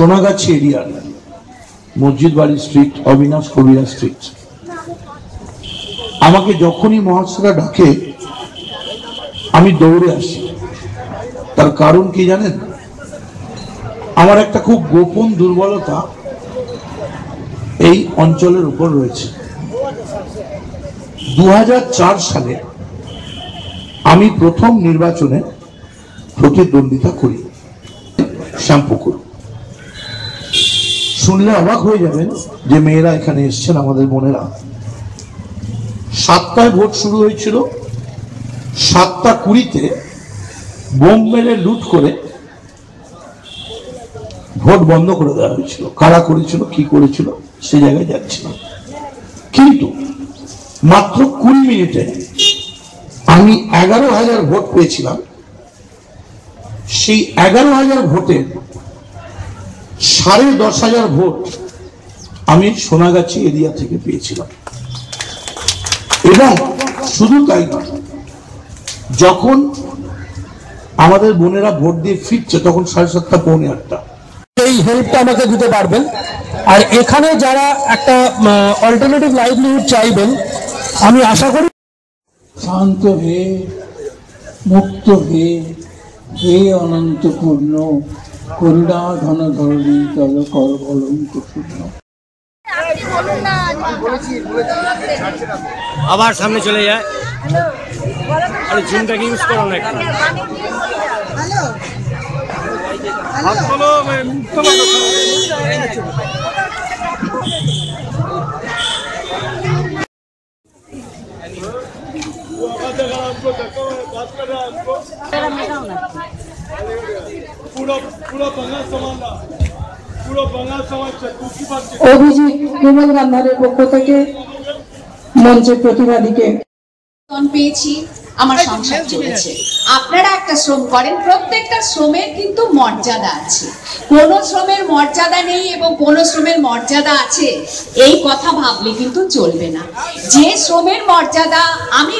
সোনাগাছি এরিয়ার মসজিদ বাড়ি স্ট্রিট, অবিনাশ কবিরা স্ট্রিট। আমাকে যখনই মহাশয়রা ডাকে আমি দৌড়ে আসি। তার কারণ কি জানেন? আমার একটা খুব গোপন দুর্বলতা এই অঞ্চলের উপর রয়েছে। 2004 সালে আমি প্রথম নির্বাচনে প্রতিদ্বন্দ্বিতা করি শ্যামপুকুর। শুনলে অবাক হয়ে যাবেন যে মেয়েরা এখানে এসছেন, আমাদের বোনেরা। 7টায় ভোট শুরু হয়েছিল, 7:20-তে বোম মেরে লুট করে ভোট বন্ধ করে দেওয়া হয়েছিল। কারা করেছিল, কি করেছিল সে জায়গায় যাচ্ছি না, কিন্তু মাত্র 20 মিনিটে আমি 11,000 ভোট পেয়েছিলাম। সেই 11,000 ভোটের 10,500 ভোট আমি সোনাগাছি এরিয়া থেকে পেয়েছিলাম। এবং শুধু তাই নয়, যখন আমাদের বোনেরা ভোট দিয়ে ফিরছে তখন 7:30 পৌনে 8টা। এই হেল্পটা আমাকে দিতে পারবেন। আর এখানে যারা একটা অল্টারনেটিভ লাইভলিহুড চাইবেন, আমি আশা করি শান্ত হে, মুক্ত হে, হে অনন্তপূর্ণ, করুণা ধন ধরণী তব কর অলঙ্ক শূন্য। আবার সামনে চলে যায়। আরে জুমটাকে ইউজ করো না একটু। হাত তোলো, মুখ তোলো। অভিজিৎ বিমল গান্ধারের পক্ষ থেকে মঞ্চের প্রতিবাদীকে পেয়েছি, আমার সংসার চলেছে। আপনারা একটা শ্রম করেন, প্রত্যেকটা শ্রমের কিন্তু মর্যাদা আছে। কোন শ্রমের মর্যাদা নেই এবং কোন শ্রমের মর্যাদা আছে এই কথা ভাবলে কিন্তু চলবে না। যে শ্রমের মর্যাদা আমি